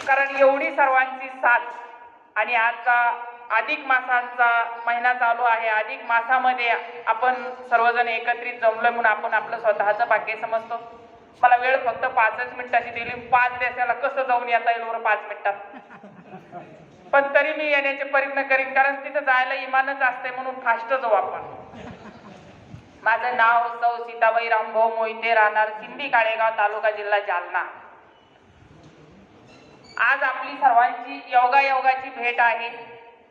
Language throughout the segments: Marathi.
कारण एवढी सर्वांची साथ आणि आजचा अधिक मासांचा महिना चालू आहे. अधिक मासामध्ये आपण सर्वजण एकत्रित जमलोय म्हणून आपण आपलं स्वतःचं भाग्य समजतो. मला वेळ फक्त 5च मिनिटाची दिली. 5 देशाला कसं जाऊन येता येईल बरं 5 मिनिटात, पण तरी मी येण्याचे प्रयत्न करीन, कारण तिथं जायला इमानच असते म्हणून फास्ट जाऊ आपण. माझं नाव सौ सीताबाई रामभाऊ मोहिते, राहणार सिंदी काळेगाव, तालुका जिल्हा जालना. आज आपली सर्वांची योगायोगाची भेट आहे.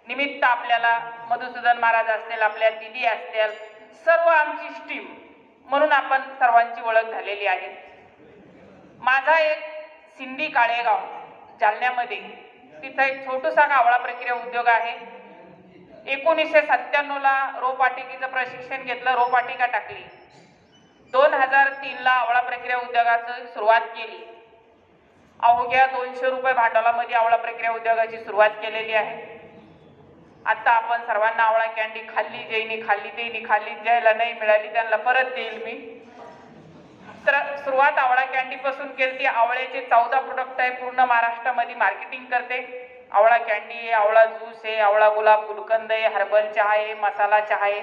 निमित्त आपल्याला मधुसूदन महाराज असतील, आपल्या दिदी असतील, सर्व आमची टीम म्हणून आपण सर्वांची ओळख झालेली आहे. माझा एक सिंदी काळेगाव जालन्यामध्ये, तिथं एक छोटूसा कावळा प्रक्रिया उद्योग आहे. 1997 ला रोपवाटिकेचं प्रशिक्षण घेतलं, रोपवाटिका टाकली. 2003 ला आवळा प्रक्रिया उद्योगाची सुरुवात केली. अवघ्या 200 रुपये भांडवलामध्ये आवळा प्रक्रिया उद्योगाची सुरुवात केलेली आहे. आता आपण सर्वांना आवळा कॅन्डी खाल्ली, ज्यांनी खाल्ली त्यांनी खाल्ली, ज्याला नाही मिळाली त्यांना परत देईल मी. तर सुरुवात आवळा कॅन्डी पासून केली. आवळ्याचे 14 प्रोडक्ट आहे, पूर्ण महाराष्ट्रामध्ये मार्केटिंग करते. आवळा कॅन्डी आहे, आवळा ज्यूस आहे, आवळा गुलाब गुलकंद आहे, हर्बल चहा आहे, मसाला चहा आहे.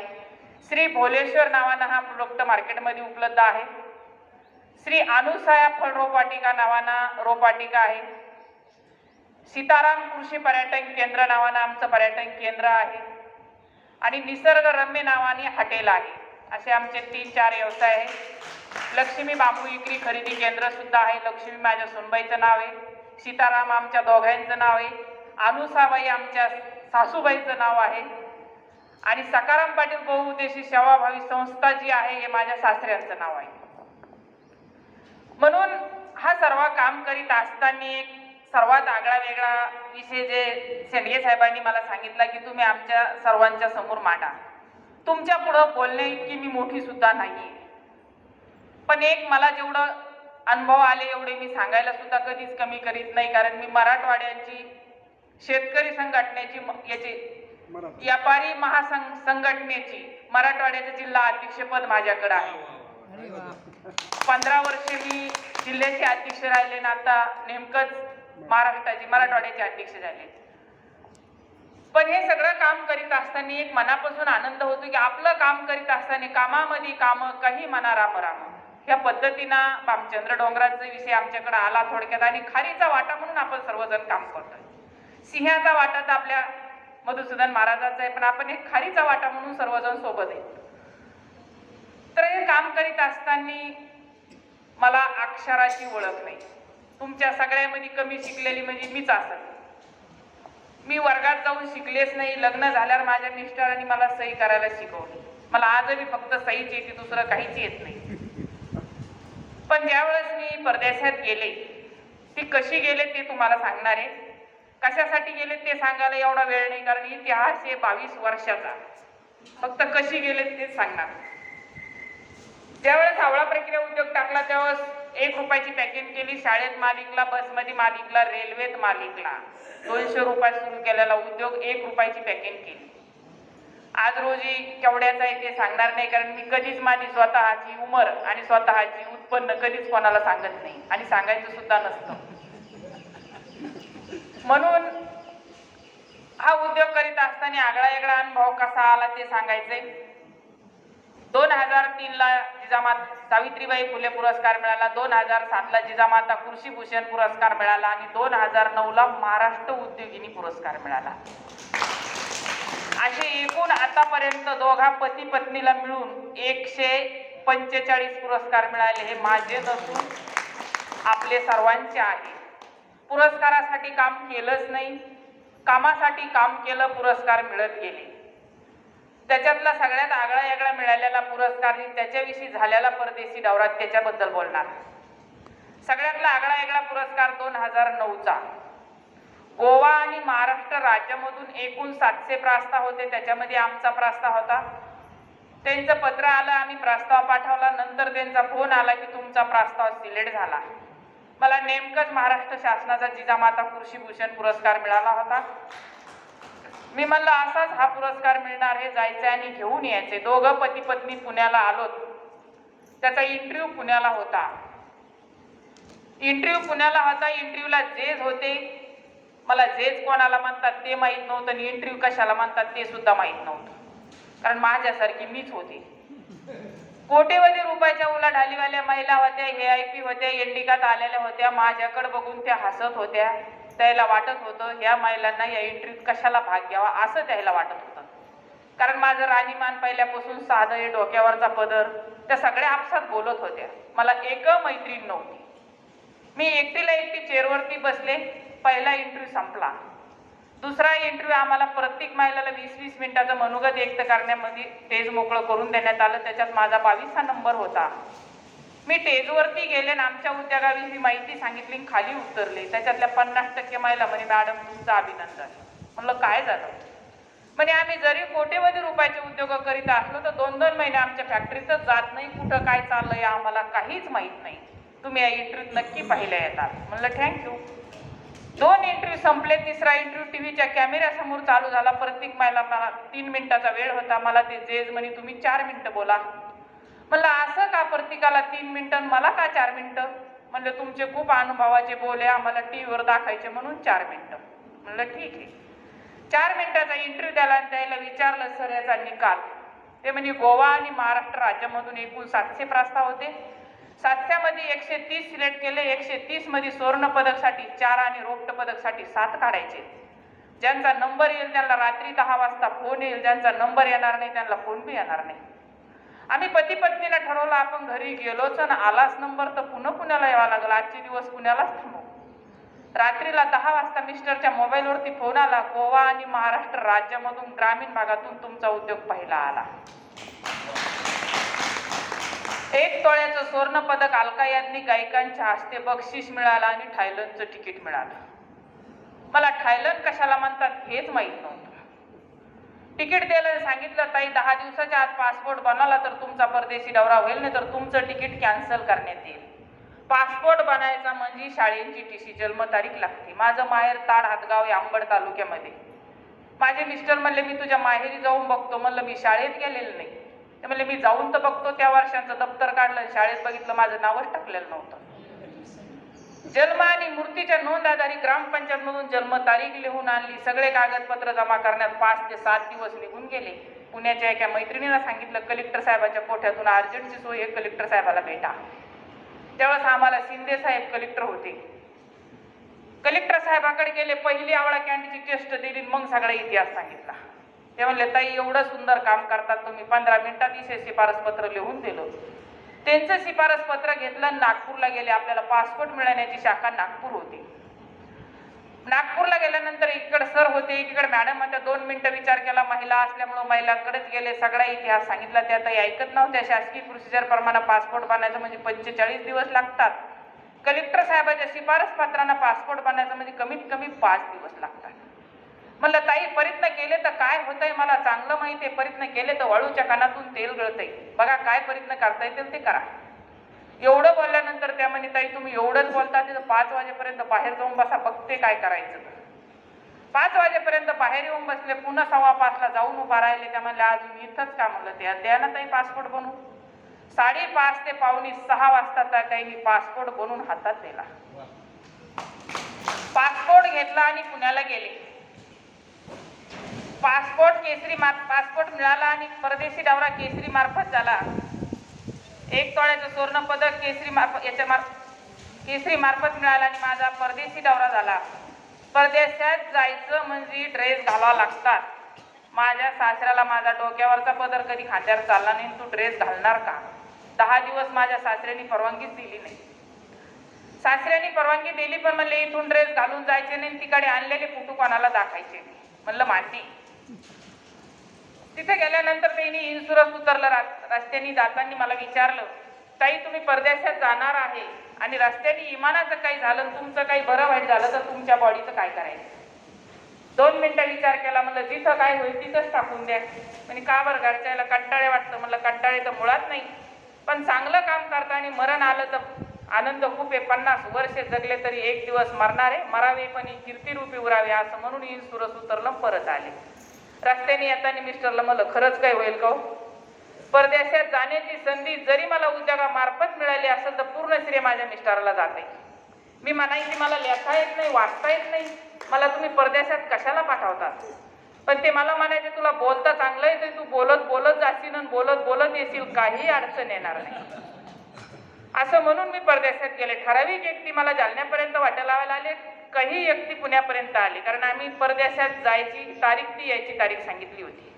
श्री भोलेश्वर नावानं हा प्रोडक्ट मार्केटमध्ये उपलब्ध आहे. श्री अनुसाया फळ रोपवाटिका नावानं रोपवाटिका आहे. सीताराम कृषी पर्यटन केंद्र नावानं आमचं पर्यटन केंद्र आहे. आणि निसर्गरम्य नावाने हॉटेल आहे. असे आमचे 3-4 व्यवसाय आहे. लक्ष्मी बांबू विक्री खरेदी केंद्र सुद्धा आहे. लक्ष्मी माझ्या सुनबाईचं नाव आहे, सीताराम आमच्या दोघांचं नाव आहे, अनुसाबाई आमच्या सासूबाईचं नाव आहे, आणि सकाराम पाटील बहुउद्देशी सेवाभावी संस्था जी आहे हे माझ्या सासऱ्यांचं नाव आहे. म्हणून हा सर्व काम करीत असताना एक सर्वात आगळा वेगळा विषय जे शेंडगे साहेबांनी मला सांगितला की तुम्ही आमच्या सर्वांच्या समोर मांडा. तुमच्या पुढं बोलणे इतकी मी मोठी सुद्धा नाहीये, पण एक मला जेवढं अनुभव आले एवढे मी सांगायला सुद्धा कधीच कमी करीत नाही. कारण मी मराठवाड्याची शेतकरी संघटनेची व्यापारी महासंघटनेची मराठवाड्याचे जिल्हा अध्यक्षपद माझ्याकडे आहे. 15 वर्ष मी जिल्ह्याचे अध्यक्ष राहिले ना, आता नेमकंच महाराष्ट्राचे मराठवाड्याचे अध्यक्ष झाले. पण हे सगळं काम करीत असताना एक मनापासून आनंद होतो की आपलं काम करीत असताना कामामध्ये काम काही मना राम राम ह्या पद्धतीनं भामचंद्र डोंगराचा विषय आमच्याकडे आला थोडक्यात. आणि खारीचा वाटा म्हणून आपण सर्वजण काम करतोय. सिंहाचा वाटा तर आपल्या मधुसूदन महाराजांचा आहे, पण आपण एक खारीचा वाटा म्हणून सर्वजण सोबत आहे. तर हे काम करीत असताना मला अक्षराची ओळख नाही. तुमच्या सगळ्यामध्ये कमी शिकलेली म्हणजे मीच असेल. मी वर्गात जाऊन शिकलेच नाही. लग्न झाल्यावर माझ्या मिस्टरांनी मला सही करायला शिकवली. मला आजही फक्त सहीच येते, दुसरं काहीच येत नाही. पण ज्यावेळेस मी परदेशात गेले, ती कशी गेले ते तुम्हाला सांगणार आहे. कशासाठी गेले ते सांगायला एवढा वेळ नाही, कारण इतिहास आहे 22 वर्षाचा. फक्त कशी गेले ते सांगणार. ज्यावेळेस आवळा प्रक्रिया उद्योग टाकला त्यावेळेस 1 रुपयाची पॅकिंग केली. शाळेत मालिकला, बसमध्ये मालिकला, रेल्वेत मालिकला 200 रुपये सुरू केलेला उद्योग 1 रुपयाची पॅकिंग केली. आज रोजी केवढ्याचा आहे ते सांगणार नाही, कारण मी कधीच माझी स्वतःची उमर आणि स्वतःची उत्पन्न कधीच कोणाला सांगत नाही आणि सांगायचं सुद्धा नसतं. म्हणून हा उद्योग करीत असताना आगळा वेगळा अनुभव कसा आला ते सांगायचंय. 2003 ला जिजामाता सावित्रीबाई फुले पुरस्कार मिळाला. 2007 ला जिजामाता कृषीभूषण पुरस्कार मिळाला आणि 2009 ला महाराष्ट्र उद्योगिनी पुरस्कार मिळाला. असे एकूण आतापर्यंत दोघा पती पत्नीला मिळून 145 पुरस्कार मिळाले. हे माझे नसून आपले सर्वांचे आहे. पुरस्कारासाठी काम केलंच नाही, कामासाठी काम केलं, पुरस्कार मिळत गेले. त्याच्यातला सगळ्यात आगळा वेगळा मिळालेला पुरस्कार त्याच्याविषयी झालेला परदेशी दौरा त्याच्याबद्दल बोलणार. सगळ्यातला आगळा वेगळा पुरस्कार 2009 चा गोवा आणि महाराष्ट्र राज्यामधून एकूण 700 प्रस्ताव होते. त्याच्यामध्ये आमचा प्रस्ताव होता. त्यांचं पत्र आलं, आम्ही प्रस्ताव पाठवला. नंतर त्यांचा फोन आला की तुमचा प्रस्ताव सिलेक्ट झाला. मला नेमकंच महाराष्ट्र शासनाचा जिजामाता कृषीभूषण पुरस्कार मिळाला होता. मी म्हणलं असाच हा पुरस्कार मिळणार, हे जायचं आणि घेऊन यायचे. दोघं पती पत्नी पुण्याला आलो. त्याचा इंटरव्ह्यू पुण्याला होता. इंटरव्ह्यूला जेज होते मला जेच कोणाला म्हणतात ते माहीत नव्हतं आणि इंटरव्ह्यू कशाला म्हणतात ते सुद्धा माहीत नव्हतं, कारण माझ्यासारखी मीच होती. कोटीवधी रुपयाच्या उलाढालीवाल्या महिला होत्या, AIP होत्या, इंडिकात आलेल्या होत्या. माझ्याकडे बघून त्या हसत होत्या. त्याला वाटत होतं ह्या महिलांना या इंटरव्ह्यूत कशाला भाग घ्यावा असं त्याला वाटत होतं, कारण माझं राणीमान पहिल्यापासून साधं हे डोक्यावरचा पदर, त्या सगळ्या आपसात बोलत होत्या. मला एक मैत्रीण नव्हती. मी एकटी चेअरवरती बसले. पहिला इंटरव्ह्यू संपला. दुसरा इंटरव्ह्यू आम्हाला प्रत्येक महिलाला 20-20 मिनिटाचं मनोगत व्यक्त करण्यामध्ये स्टेज मोकळं करून देण्यात आलं. त्याच्यात माझा 22 नंबर होता. मी स्टेजवरती गेले आणि आमच्या उद्योगाविषयी माहिती सांगितली, खाली उतरले. त्याच्यातल्या 50% महिला म्हणे मॅडम तुमचं अभिनंदन. म्हणलं काय झालं? म्हणजे आम्ही जरी कोटीवधी रुपयाचे उद्योग करीत असलो तर 2-2 महिने आमच्या फॅक्टरीतच जात नाही, कुठं काय चाललंय आम्हाला काहीच माहीत नाही, तुम्ही या इंटरव्ह्यूत नक्की पाहिल्या येतात. म्हणलं थँक्यू. 2 इंटरव्ह्यू संपले. तिसरा इंटरव्ह्यू टीव्हीच्या कॅमेऱ्यासमोर चालू झाला. प्रत्येक महिला मला 3 मिनिटाचा वेळ होता. मला ते जेज म्हणे तुम्ही 4 मिनिटं बोला. म्हणलं असं का, प्रत्येकाला 3 मिनिटं मला का 4 मिनिटं? म्हणलं तुमचे खूप अनुभवाचे बोले आम्हाला टीव्हीवर दाखायचे म्हणून 4 मिनिटं. म्हणलं ठीक आहे. 4 मिनिटाचा इंटरव्ह्यू द्यायला आणि त्याला विचारलं सर याचा निकाल. ते म्हणजे गोवा आणि महाराष्ट्र राज्यामधून एकूण 700 प्रस्ताव होते. 700 मध्ये 130 सिलेक्ट केले. 130 मध्ये सुवर्ण पदकसाठी 4 आणि रौप्य पदकसाठी 7 काढायचे. ज्यांचा नंबर येईल त्यांना रात्री 10 वाजता फोन येईल, ज्यांचा नंबर येणार नाही त्यांना फोन बी येणार नाही. आम्ही पती पत्नीला ठरवलं आपण घरी गेलोच आणि आलाच नंबर तर पुण्याला यावं लागलं. आजचे दिवस पुण्यालाच थांबू. रात्रीला 10 वाजता मिस्टरच्या मोबाईलवरती फोन आला, गोवा आणि महाराष्ट्र राज्यामधून ग्रामीण भागातून तुमचा उद्योग पहिला आला. 1 तोळ्याचं सुवर्ण पदक अलका याज्ञिक गायकांच्या हस्ते बक्षीस मिळालं आणि थायलंडचं तिकीट मिळालं. मला थायलंड कशाला म्हणतात हेच माहीत नव्हतं. तिकीट द्यायला सांगितलं ताई 10 दिवसाच्या आत पासपोर्ट बनवला तर तुमचा परदेशी दौरा होईल, नाही तर तुमचं तिकीट कॅन्सल करण्यात येईल. पासपोर्ट बनायचा म्हणजे शाळेची TC जन्मतारीख लागते. माझं माहेर ताड हातगाव आहे अंबड तालुक्यामध्ये. माझे मिस्टर म्हणले मी तुझ्या माहेरी जाऊन बघतो. म्हणलं मी शाळेत गेलेलं नाही. ते म्हणले मी जाऊन तर बघतो. त्या वर्षांचं दप्तर काढलं, शाळेत बघितलं माझं नावच टाकलेलं नव्हतं. जन्म आणि मृत्यूच्या नोंद आधारित ग्रामपंचायतमधून जन्मतारीख लिहून आणली. सगळे कागदपत्र जमा करण्यात 5 ते 7 दिवस निघून गेले. पुण्याच्या एका मैत्रिणीला सांगितलं कलेक्टर साहेबाच्या कोठ्यातून अर्जंटची सोय आहे, कलेक्टर साहेबाला भेटा. त्यावेळेस आम्हाला शिंदे साहेब कलेक्टर होते. कलेक्टर साहेबाकडे गेले. पहिली आवळा कॅन्डीची टेस्ट दिली, मग सगळा इतिहास सांगितला. ते म्हणले ताई एवढं सुंदर काम करतात तुम्ही, 15 मिनिटात शिफारस पत्र लिहून दिलं. त्यांचं शिफारस पत्र घेतलं, नागपूरला गेले. आपल्याला पासपोर्ट मिळण्याची शाखा नागपूर होती. नागपूरला गेल्यानंतर इकडे सर होते, इकडे मॅडम होत्या. 2 मिनिटं विचार केला. महिला असल्यामुळे महिलांकडेच गेले. सगळा इतिहास सांगितला. त्या ताई ऐकत नव्हत्या. शासकीय प्रोसिजर प्रमाणे पासपोर्ट बनायचं म्हणजे 45 दिवस लागतात. कलेक्टर साहेबाच्या शिफारस पत्रांना पासपोर्ट बनायचं म्हणजे कमीत कमी 5 दिवस लागतात. म्हणलं ताई प्रयत्न केले तर काय होतंय मला चांगलं माहिती आहे. प्रयत्न केले तर वाळूच्या कानातून तेल गळतंय. बघा काय प्रयत्न करता येतील ते करा. एवढं बोलल्यानंतर त्या म्हणे ताई तुम्ही एवढंच बोलता तर 5 वाजेपर्यंत बाहेर जाऊन बसा, बघते काय करायचं. 5 वाजेपर्यंत बाहेर येऊन बसले. पुन्हा 5:15ला जाऊन उभा राहिले. त्या म्हणल्या अजून इथंच का? म्हणलं त्या द्या ना ताई पासपोर्ट बनवून. 5:30 ते 5:45 वाजता ताईंनी पासपोर्ट बनवून हातात दिला. पासपोर्ट घेतला आणि पुण्याला गेले. पासपोर्ट मिळाला आणि परदेशी दौरा केसरी मार्फत झाला. 1 तोळ्याचं सुवर्ण पदक केसरी मार्फत मिळाला आणि माझा परदेशी दौरा झाला. परदेशात जायचं म्हणजे ड्रेस घालावा लागतात. माझ्या सासऱ्याला माझा डोक्यावरचा पदर कधी खांद्यावर चालला नाही, तू ड्रेस घालणार का? 10 दिवस माझ्या सासऱ्यांनी परवानगीच दिली नाही. सासऱ्यांनी परवानगी दिली पण म्हणले इथून ड्रेस घालून जायचे नाही, तिकडे आणलेले फोटो कोणाला दाखायचे. म्हणलं मान्य. तिथे गेल्यानंतर त्यांनी इन्शुरन्स उतरलं. रस्त्याने जाताना मला विचारलं ताई तुम्ही परदेशात जाणार आहे आणि रस्त्याने इमानाचं काही झालं, तुमचं काही बरं वाईट झालं तर तुमच्या बॉडीचं काय करायचं? 2 मिनिटं विचार केला. म्हणलं जिथं काय होईल तिथंच टाकून द्या. म्हणजे का बरं घरच्याला कंटाळे वाटतं? म्हणलं कंटाळे तर मुळात नाही, पण चांगलं काम करता आणि मरण आलं तर आनंद खूप आहे. 50 वर्षे जगले तरी एक दिवस मरणारे, मरावे पण कीर्तिरूपी उरावे असं म्हणून इन्शुरन्स उतरलं, परत आले. रस्त्याने येताना मिस्टरला म्हणलं खरंच काय होईल का? परदेशात जाण्याची संधी जरी मला उद्योगामार्फत मिळाली असेल तर पूर्ण श्रेय माझ्या मिस्टरला जाते. मी म्हणायची मला लिहिता येत नाही, वाचता येत नाही, मला तुम्ही परदेशात कशाला पाठवतात? पण ते मला म्हणायचे तुला बोलता चांगलं आहे, ते तू बोलत बोलत जाशील आणि बोलत बोलत येशील, काही अडचण येणार नाही. असं म्हणून मी परदेशात गेले. ठराविक व्यक्ती मला जालन्यापर्यंत वाटा लावायला आले, काही व्यक्ती पुण्यापर्यंत आले, कारण आम्ही परदेशात जायची तारीख ती यायची तारीख सांगितली होती.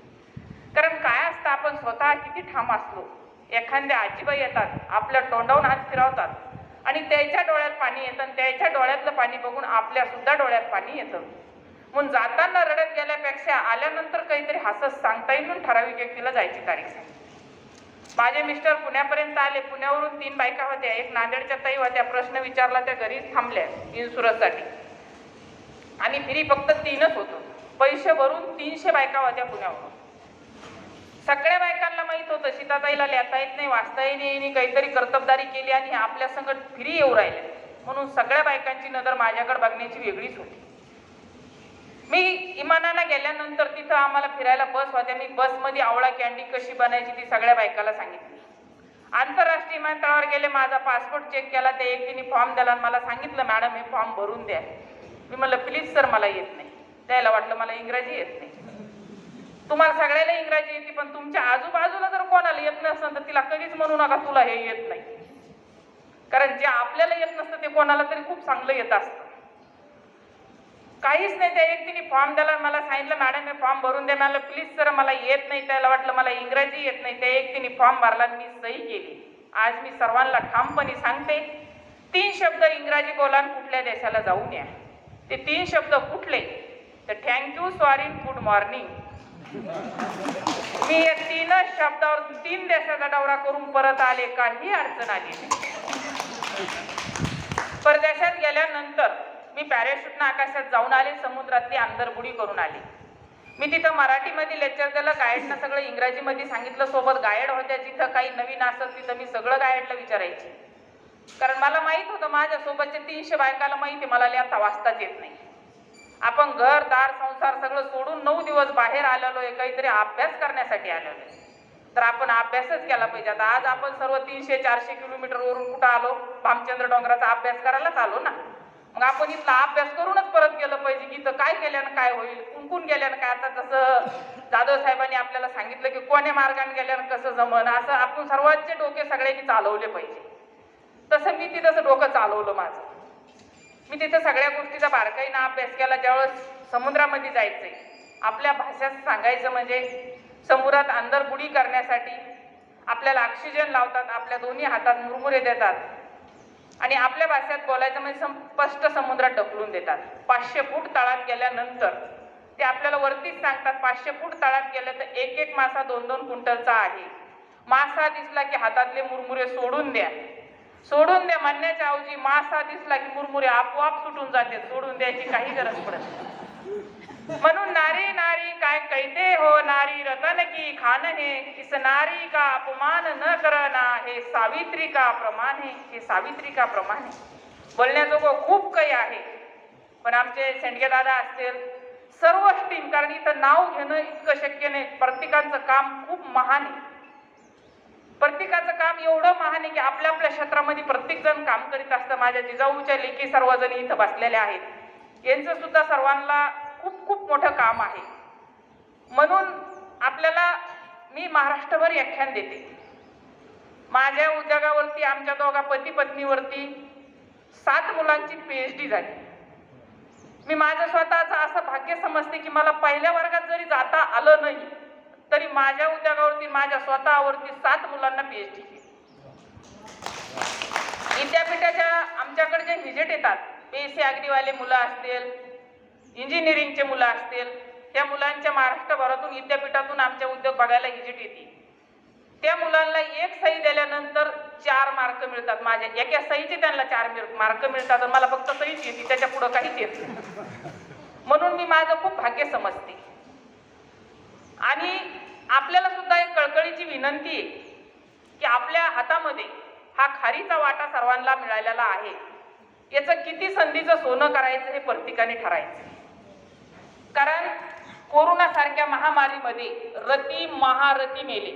कारण काय असतं, आपण स्वतः किती ठाम असलो, एखाद्या आजीबाई येतात, आपल्या तोंडावून हात फिरवतात आणि त्याच्या डोळ्यात पाणी येतं आणि त्याच्या डोळ्यातलं पाणी बघून आपल्या सुद्धा डोळ्यात पाणी येतं. म्हणून जाताना रडत गेल्यापेक्षा आल्यानंतर काहीतरी हसत सांगता येईल म्हणून ठराविक व्यक्तीला जायची तारीख सांगितली. माझे मिस्टर पुण्यापर्यंत आले. पुण्यावरून 3 बायका होत्या, एक नांदेडच्या ताई होत्या. प्रश्न विचारला, त्या घरीच थांबल्या इन्शुरन्ससाठी आणि फिरी फक्त 3च होतं. पैसे भरून 300 बायका होत्या पुण्यावरून. सगळ्या बायकांना माहित होतं सीताताईला लिहिता येत नाही, वाचता येत नाही, काहीतरी कर्तबदारी केली आणि आपल्या संगत फिरी येऊ राहिले. म्हणून सगळ्या बायकांची नजर माझ्याकडे बघण्याची वेगळीच होती. मी इमानानं गेल्यानंतर तिथं आम्हाला फिरायला बस होत्या. मी बसमध्ये आवळा कॅन्डी कशी बनायची ती सगळ्या बायकाला सांगितली. आंतरराष्ट्रीय विमानतळावर गेले, माझा पासपोर्ट चेक केला, त्या एकटीने फॉर्म दिला आणि मला सांगितलं मॅडम हे फॉर्म भरून द्या. मी म्हणलं प्लीज सर मला येत नाही. त्याला वाटलं मला इंग्रजी येत नाही. तुम्हाला सगळ्याला इंग्रजी येते, पण तुमच्या आजूबाजूला जर कोणाला येत नसेल तर तिला कधीच म्हणू नका तुला हे येत नाही, कारण जे आपल्याला येत नसतं ते कोणाला तरी खूप चांगलं येत असतं. काहीच नाही. त्या व्यक्तीने फॉर्म दिला, मला सांगितलं मॅडम हे फॉर्म भरून द्या. मला प्लीज सर मला येत नाही. त्याला वाटलं मला इंग्रजी येत नाही. त्या व्यक्तीने फॉर्म भरला, मी सही केली. आज मी सर्वांना ठामपणे सांगते, 3 शब्द इंग्रजी बोला आणि कुठल्या देशाला जाऊन या. ते 3 शब्द कुठले तर थँक्यू, सॉरी, गुड मॉर्निंग. मी या 3च शब्दावर 3 देशाचा दौरा करून परत आले, काही अडचण आली नाही. परदेशात गेल्यानंतर मी पॅराशूटनं आकाशात जाऊन आले, समुद्रातली अंतरबुडी करून आले. मी तिथं मराठीमध्ये लेक्चर दिलं, गाईडनं सगळं इंग्रजीमध्ये सांगितलं. सोबत गाईड होत्या, जिथं काही नवीन असेल तिथं मी सगळं गाईडला विचारायची, कारण मला माहित होतं माझ्या सोबतचे 300 बायकाला माहिती मला लिहिता वाचताच येत नाही. आपण घर दार संसार सगळं सोडून 9 दिवस बाहेर आलेलो आहे, काहीतरी अभ्यास करण्यासाठी आलेलो आहे, तर आपण अभ्यासच केला पाहिजे. आता आज आपण सर्व 300-400 किलोमीटरवरून कुठं आलो, भामचंद्र डोंगराचा अभ्यास करायलाच आलो ना. मग आपण इथला अभ्यास करूनच परत गेलं पाहिजे की इथं काय केल्यानं काय होईल, कुंकून गेल्यानं काय. आता जसं जाधव साहेबांनी आपल्याला सांगितलं की कोण्या मार्गाने गेल्यानं कसं जमन, असं आपण सर्वांचे डोके सगळ्यांनी चालवले पाहिजे. तसं मी तिथं डोकं चालवलं माझं. मी तिथे सगळ्या गोष्टीचा बारकाईनं अभ्यास केला. ज्यावेळेस समुद्रामध्ये जायचंय, आपल्या भाषेत सांगायचं म्हणजे समुद्रात अंतरबुडी करण्यासाठी आपल्याला ऑक्सिजन लावतात, आपल्या दोन्ही हातात मुरमुरे देतात आणि आपल्या भाषेत बोलायचं म्हणजे स्पष्ट समुद्रात ढकलून देतात. 500 फूट तळात गेल्यानंतर ते आपल्याला वरतीच सांगतात 500 फूट तळात गेलं तर एक मासा 2-2 क्विंटलचा आहे. मासा दिसला की हातातले मुरमुरे सोडून द्या. सोडून द्या म्हणण्याच्या ऐवजी मासा दिसला की मुरमुरे आपोआप सुटून जाते, सोडून द्यायची काही गरज पडत नाही. म्हणून नारी नारी काय कहते हो, नारी रतन की खान है, इस नारी का अपमान न करना, हे सावित्री का प्रमाण है, हे सावित्री का प्रमाण है. बोलण्याजोगं खूप काही आहे, पण आमचे शेंडगे दादा असतील, सर्व टीम, कारण इथं नाव घेणं इतकं शक्य नाही. प्रत्येकाचं काम खूप महान आहे. प्रत्येकाचं काम एवढं महान आहे की आपल्या आपल्या क्षेत्रामध्ये प्रत्येक जण काम करीत असतं. माझ्या जिजाऊच्या लेकी सर्वजण इथं बसलेल्या आहेत, यांचं सुद्धा सर्वांना खूप खूप मोठं काम आहे. म्हणून आपल्याला मी महाराष्ट्रभर व्याख्यान देते. माझ्या उद्योगावरती आमच्या दोघा पती पत्नीवरती 7 मुलांची PhD झाली. मी माझं स्वतःचं असं भाग्य समजते की मला पहिल्या वर्गात जरी जाता आलं नाही तरी माझ्या उद्योगावरती माझ्या स्वतःवरती 7 मुलांना PhD केली. विद्यापीठाच्या आमच्याकडे जे व्हिजिट येतात, BSc अग्रीवाले मुलं असतील, इंजिनिअरिंगचे मुलं असतील, त्या मुलांच्या महाराष्ट्रभरातून विद्यापीठातून आमच्या उद्योग बघायला व्हिजिट येते. त्या मुलांना एक सही दिल्यानंतर 4 मार्क मिळतात. माझ्या एका सहीचे त्यांना 4 मार्क मिळतात आणि मला फक्त सहीच येते, त्याच्या पुढं काहीच येत नाही. म्हणून मी माझं खूप भाग्य समजते. आणि आपल्याला सुद्धा एक कळकळीची विनंती आहे की आपल्या हातामध्ये हा खारीचा वाटा सर्वांना मिळालेला आहे. याचं किती संधीचं सोनं करायचं हे प्रत्येकाने ठरायचं. कारण कोरोनासारख्या महामारीमध्ये रती महारथी मेले,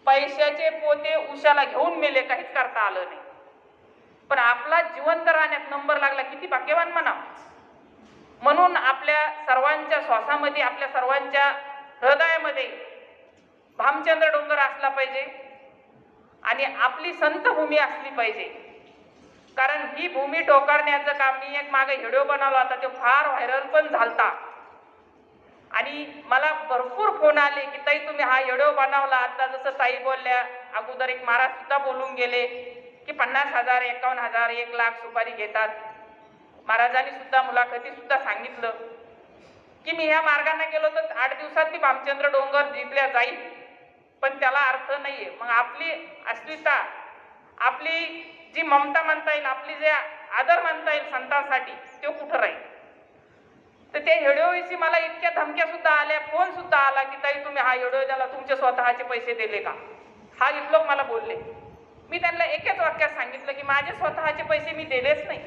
पैशाचे पोते उशाला घेऊन मेले, काहीच करता आलं नाही. पण आपला जिवंत राहण्यात नंबर लागला, किती भाग्यवान म्हणा. म्हणून आपल्या सर्वांच्या श्वासामध्ये, आपल्या सर्वांच्या हृदयामध्ये भामचंद्र डोंगर असला पाहिजे आणि आपली संत भूमी असली पाहिजे. कारण ही भूमी टोकारण्याचं काम, मी एक मागे व्हिडिओ बनवला होता, तो फार व्हायरल पण झालता आणि मला भरपूर फोन आले की ताई तुम्ही हा व्हिडिओ बनवला. आता जसं ताई बोलल्या, अगोदर एक महाराज सुद्धा बोलून गेले की 50,000, 51,000, 1,00,000 सुपारी घेतात. महाराजांनी सुद्धा मुलाखती सुद्धा सांगितलं की मी ह्या मार्गाने गेलो तर 8 दिवसात ती भामचंद्र डोंगर जिंकल्या जाईल, पण त्याला अर्थ नाहीये. मग आपली अस्मिता, आपली जी ममता म्हणता येईल, आपली जे आदर म्हणता येईल संतांसाठी, तो कुठं राहील? तर त्या व्हिडिओविषयी मला इतक्या धमक्या सुद्धा आल्या, फोन सुद्धा आला की ताई तुम्ही हा व्हिडिओ त्याला तुमचे स्वतःचे पैसे दिले का? हा लोक मला बोलले. मी त्यांना एकच वाक्यात सांगितलं की माझे स्वतःचे पैसे मी दिलेच नाही,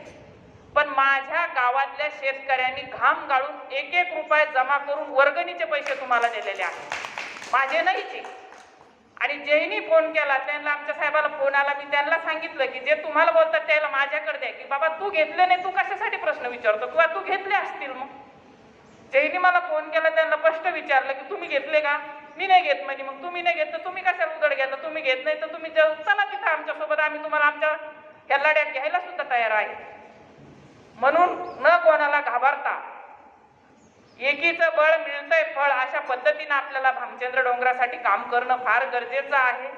पण माझ्या गावातल्या शेतकऱ्यांनी घाम गाळून 1-1 रुपये जमा करून वर्गणीचे पैसे तुम्हाला दिलेले आहेत, माझे नाहीचे. आणि जेही फोन केला त्यांना, आमच्या साहेबाला फोन आला, मी त्यांना सांगितलं की जे तुम्हाला बोलतात त्याला माझ्याकडे द्या, की बाबा तू घेतले नाही, तू कशासाठी प्रश्न विचारतो, किंवा तू घेतले असतील. मग जेही मला फोन केला त्यांना स्पष्ट विचारलं की तुम्ही घेतले का? मी नाही घेत म्हणे. मग तुम्ही नाही घेत तर तुम्ही कशाला उघड घ्या? तुम्ही घेत नाही तर तुम्ही चला तिथं आमच्यासोबत, आम्ही तुम्हाला आमच्या ह्या लढ्यात घ्यायला सुद्धा तयार आहे. म्हणून न कोणाला घाबरता एकीचं बळ मिळतंय फळ, अशा पद्धतीने आपल्याला भामचंद्र डोंगरासाठी काम करणं फार गरजेचं आहे.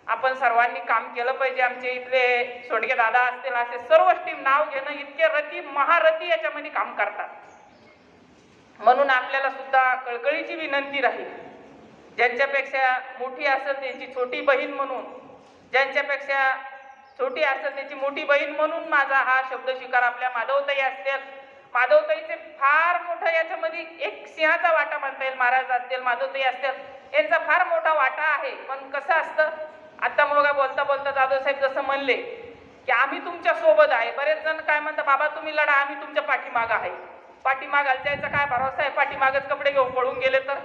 आपण सर्वांनी काम केलं पाहिजे. आमचे इथले सोडगे दादा असतील, असे सर्व टीम नाव घेणं, इतके रती महारथी याच्यामध्ये काम करतात. म्हणून आपल्याला सुद्धा कळकळीची विनंती राहील, ज्यांच्यापेक्षा मोठी असेल त्यांची छोटी बहीण म्हणून, ज्यांच्यापेक्षा छोटी असेल त्याची मोठी बहीण म्हणून माझा हा शब्द स्वीकार. आपल्या माधवताई असतील, माधवताईचे फार मोठा याच्यामध्ये एक सिंहाचा वाटा म्हणता येईल. महाराज असतील, माधवताई असतील, यांचा फार मोठा वाटा आहे. पण कसं असतं, आता मग बोलता बोलता जाधव साहेब जसं म्हणले की आम्ही तुमच्या सोबत आहे. बरेच जण काय म्हणतात, बाबा तुम्ही लढा, आम्ही तुमच्या पाठीमाग आहे. पाठीमागाल जायचा काय भरोसा आहे? पाठीमागच कपडे घेऊन पळून गेले तर?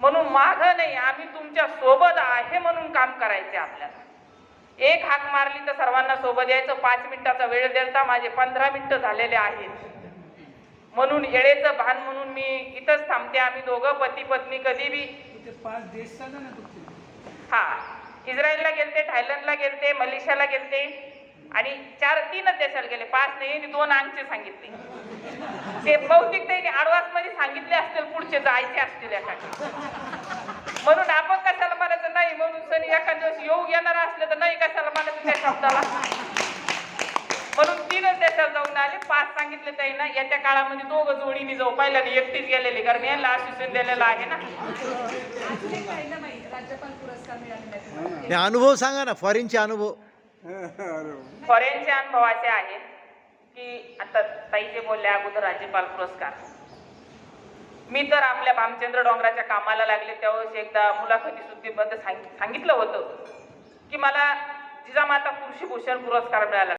म्हणून माग नाही, आम्ही तुमच्या सोबत आहे म्हणून काम करायचे आपल्याला. एक हाक मारली तर सर्वांना सोबत यायचं. 5 मिनिटाचा वेळ द्यायचा, माझे 15 मिनिटं झालेले आहेत. म्हणून येळेचं भान म्हणून मी इथंच थांबते. आम्ही दोघं पती पत्नी कधी बी 5 देश सांगा ना तुमचे. हा, इस्रायलला गेलते, थायलंडला गेलते, मलेशियाला गेलते आणि 3च देशाला गेले. 5 नाही, 2 अंगचे सांगितले. ते बहुतेक त्यांनी ऍडव्हान्स मध्ये सांगितले असतील, पुढचे जायचे असतील एखादे. म्हणून आपण कशाला म्हणायचं नाही म्हणून, सण एखाद दिवस येऊ येणार असले तर नाही कशाला म्हणायचं त्या शब्दाला. म्हणून 3च देशाला जाऊन आले. 5 सांगितले त्यांना. येत्या काळामध्ये दोघं जोडीने जाऊ. पहिल्याने एकटीच गेलेले, कारण यांना आश्वासन दिलेलं आहे ना. राज्यपाल पुरस्कार मिळालेला अनुभव सांगा ना, फॉरेनचे अनुभव. फॉरेनचे अनुभव असे आहेत की आता ताई जे बोलल्या अगोदर राज्यपाल पुरस्कार, मी तर आपल्या भामचंद्र डोंगराच्या कामाला लागले त्यावेळेस एकदा मुलाखती सुद्धा सांगितलं होतं की मला जिजामाता कृषी भूषण पुरस्कार मिळाला.